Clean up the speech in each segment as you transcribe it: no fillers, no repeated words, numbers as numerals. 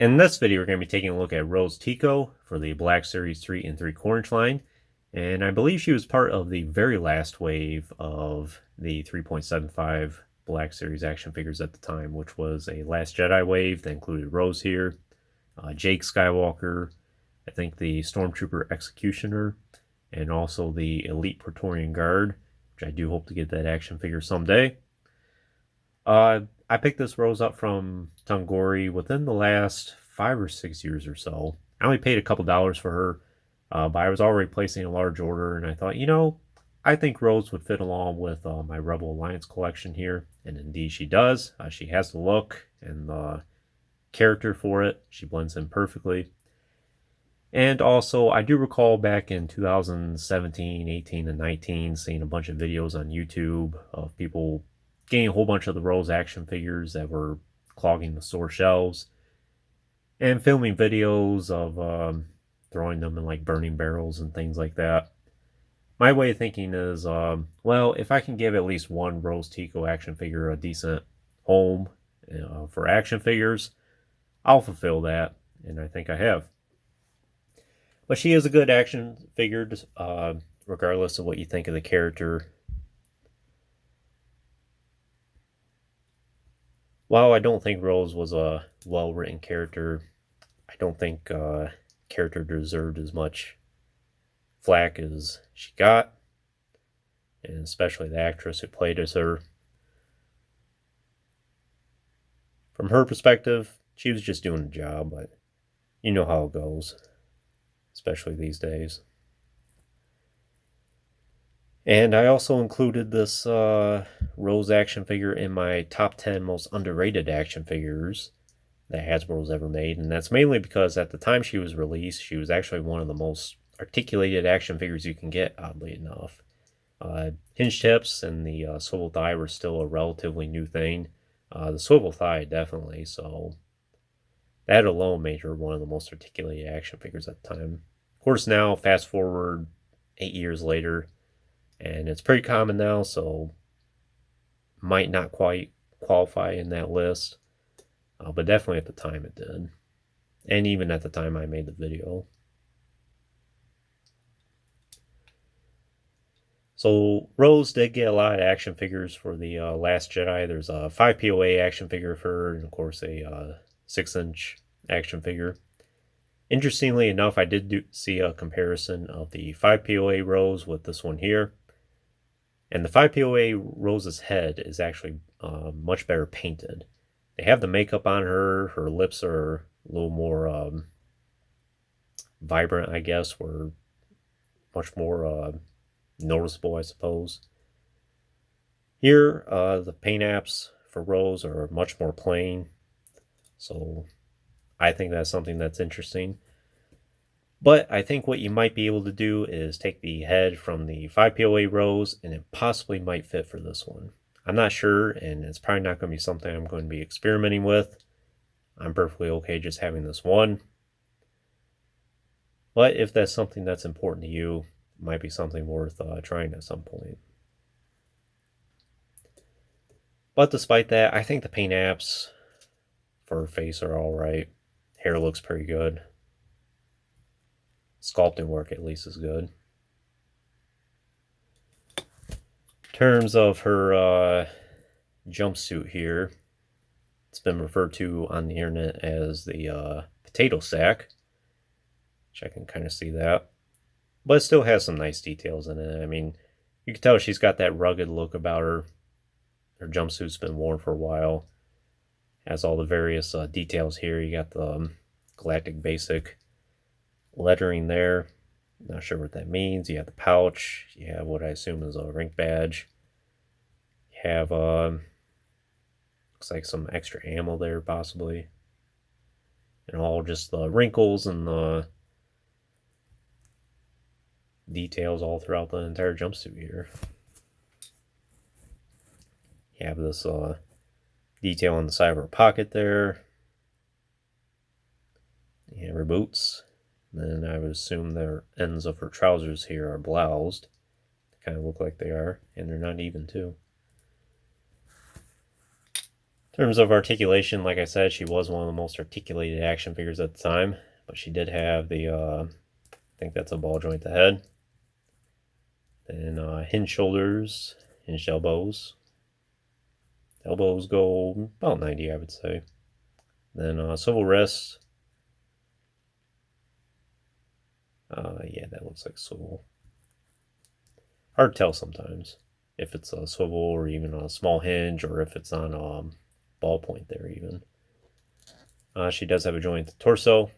In this video, we're going to be taking a look at Rose Tico for the Black Series 3 3/4 inch line. And I believe she was part of the very last wave of the 3.75 Black Series action figures at the time, which was a Last Jedi wave that included Rose here, Jake Skywalker, I think the Stormtrooper Executioner, and also the Elite Praetorian Guard, which I do hope to get that action figure someday. I picked this Rose up from Tongori within the last 5 or 6 years or so. I only paid a couple dollars for her, but I was already placing a large order, and I thought, I think Rose would fit along with my Rebel Alliance collection here, and indeed she does. She has the look and the character for it. She blends in perfectly. And also, I do recall back in 2017, 18, and 19 seeing a bunch of videos on YouTube of people getting a whole bunch of the Rose action figures that were clogging the store shelves and filming videos of throwing them in like burning barrels and things like that. My way of thinking is, well, if I can give at least one Rose Tico action figure a decent home for action figures, I'll fulfill that, and I think I have. But she is a good action figure, regardless of what you think of the character. While I don't think Rose was a well-written character, I don't think character deserved as much flack as she got, and especially the actress who played as her. From her perspective, she was just doing a job, but you know how it goes, especially these days. And I also included this Rose action figure in my top 10 most underrated action figures that Hasbro's ever made. And that's mainly because at the time she was released, she was actually one of the most articulated action figures you can get, oddly enough. Hinge tips and the swivel thigh were still a relatively new thing. The swivel thigh, definitely. So that alone made her one of the most articulated action figures at the time. Of course, now, fast forward 8 years later, and it's pretty common now, so might not quite qualify in that list. But definitely at the time it did. And even at the time I made the video. So Rose did get a lot of action figures for the Last Jedi. There's a 5 POA action figure for her, and of course a 6-inch action figure. Interestingly enough, I did see a comparison of the 5 POA Rose with this one here. And the 5 POA Rose's head is actually much better painted. They have the makeup on her. Her lips are a little more vibrant, I guess, or much more noticeable, I suppose. Here, the paint apps for Rose are much more plain. So I think that's something that's interesting. But I think what you might be able to do is take the head from the 5 POA Rose, and it possibly might fit for this one. I'm not sure, and it's probably not going to be something I'm going to be experimenting with. I'm perfectly okay just having this one. But if that's something that's important to you, it might be something worth trying at some point. But despite that, I think the paint apps for her face are alright. Hair looks pretty good. Sculpting work at least is good. In terms of her jumpsuit here, it's been referred to on the internet as the potato sack, which I can kind of see that. But it still has some nice details in it. I mean, you can tell she's got that rugged look about her. Her jumpsuit's been worn for a while. Has all the various details here. You got the Galactic Basic lettering there. Not sure what that means. You have the pouch. You have what I assume is a rank badge. You have looks like some extra ammo there possibly, and all just the wrinkles and the details all throughout the entire jumpsuit here. You have this detail on the side of her pocket there. You have her boots. Then I would assume the ends of her trousers here are bloused. They kind of look like they are, and they're not even too. In In terms of articulation, like I said, she was one of the most articulated action figures at the time, but she did have the, I think that's a ball joint to head. Then hinged shoulders, hinged elbows. Elbows go about 90, I would say. Then swivel wrists. Yeah, that looks like swivel. Hard to tell sometimes if it's a swivel or even a small hinge, or if it's on a ball point there even. She does have a joint at the torso.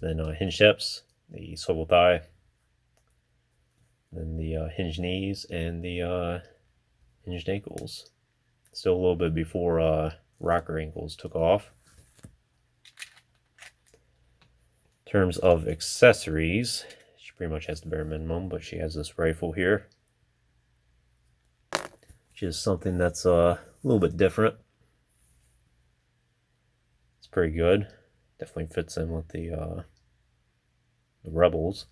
Then hinged hips, the swivel thigh. Then the hinged knees and the hinged ankles. Still a little bit before rocker ankles took off. In terms of accessories, she pretty much has the bare minimum, but she has this rifle here, which is something that's a little bit different. It's pretty good. Definitely fits in with the Rebels.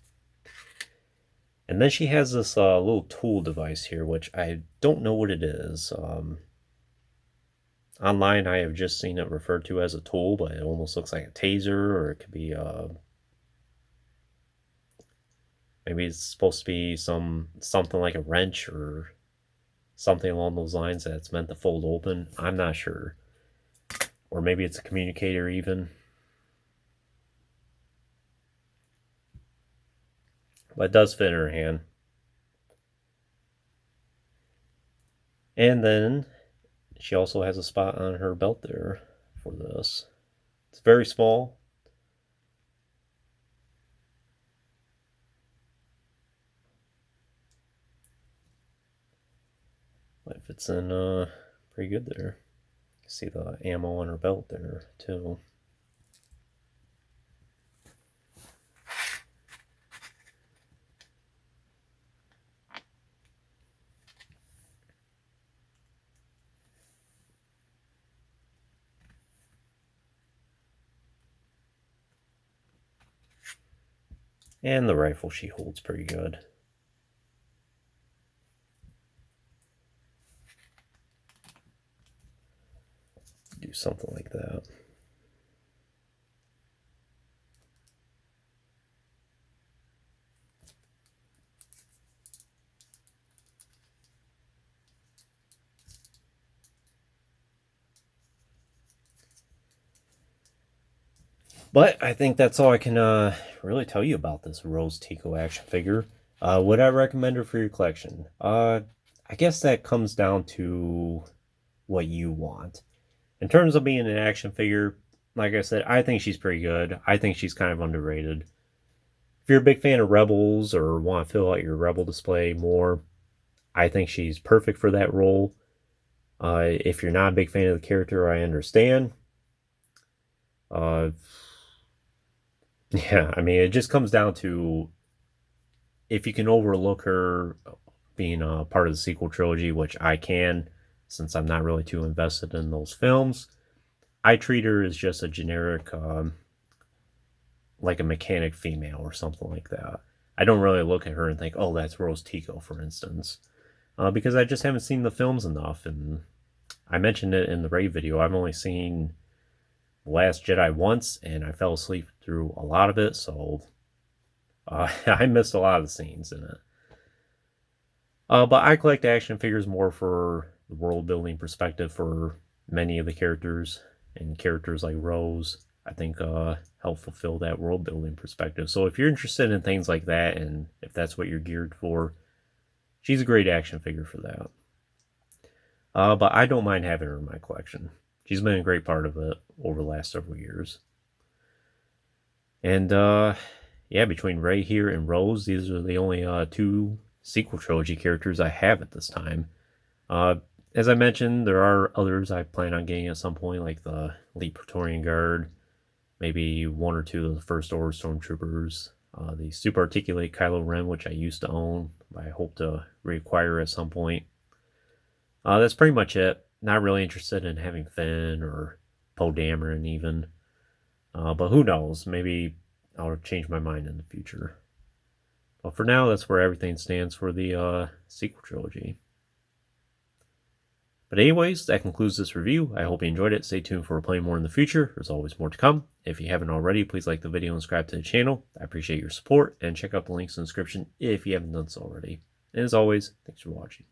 And then she has this little tool device here, which I don't know what it is. Online, I have just seen it referred to as a tool, but it almost looks like a taser, or it could be maybe it's supposed to be something like a wrench or something along those lines that's meant to fold open. I'm not sure. Or maybe it's a communicator even. But it does fit in her hand. And then she also has a spot on her belt there for this. It's very small. But it fits in pretty good there. You can see the ammo on her belt there too. And the rifle she holds pretty good. Do something like that. But I think that's all I can really tell you about this Rose Tico action figure. Would I recommend her for your collection? I guess that comes down to what you want. In terms of being an action figure, like I said, I think she's pretty good. I think she's kind of underrated. If you're a big fan of Rebels or want to fill out your Rebel display more, I think she's perfect for that role. If you're not a big fan of the character, I understand. Yeah, I mean, it just comes down to if you can overlook her being a part of the sequel trilogy, which I can, since I'm not really too invested in those films. I treat her as just a generic, like a mechanic female or something like that. I don't really look at her and think, oh, that's Rose Tico, for instance, because I just haven't seen the films enough. And I mentioned it in the raid video. I've only seen The Last Jedi once, and I fell asleep through a lot of it, so I missed a lot of the scenes in it. But I collect action figures more for the world building perspective for many of the characters, and characters like Rose, I think, help fulfill that world building perspective. So if you're interested in things like that, and if that's what you're geared for, she's a great action figure for that. But I don't mind having her in my collection. She's been a great part of it over the last several years. And yeah, between Rey here and Rose, these are the only two sequel trilogy characters I have at this time. As I mentioned, there are others I plan on getting at some point, like the Elite Praetorian Guard, maybe one or two of the First Order Stormtroopers, the Super Articulate Kylo Ren, which I used to own, but I hope to reacquire at some point. That's pretty much it. Not really interested in having Finn or Poe Dameron even. But who knows? Maybe I'll change my mind in the future. But for now, that's where everything stands for the sequel trilogy. But anyways, that concludes this review. I hope you enjoyed it. Stay tuned for playing more in the future. There's always more to come. If you haven't already, please like the video and subscribe to the channel. I appreciate your support, and check out the links in the description if you haven't done so already. And as always, thanks for watching.